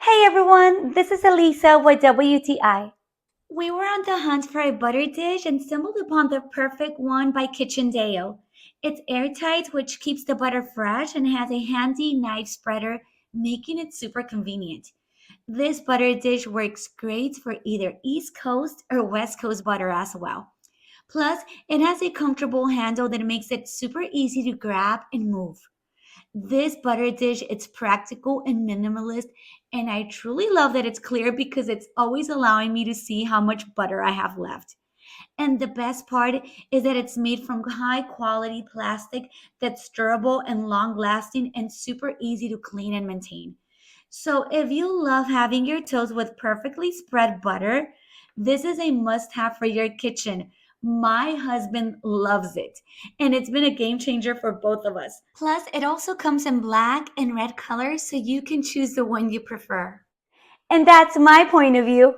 Hey everyone, this is Elisa with WTI. We were on the hunt for a butter dish and stumbled upon the perfect one by KitchenDao. It's airtight, which keeps the butter fresh and has a handy knife spreader, making it super convenient. This butter dish works great for either East Coast or West Coast butter as well. Plus, it has a comfortable handle that makes it super easy to grab and move. This butter dish, it's practical and minimalist, and I truly love that it's clear because it's always allowing me to see how much butter I have left. And the best part is that it's made from high quality plastic that's durable and long lasting and super easy to clean and maintain. So if you love having your toast with perfectly spread butter, this is a must have for your kitchen. My husband loves it, and it's been a game changer for both of us. Plus, it also comes in black and red colors, so you can choose the one you prefer. And that's my point of view.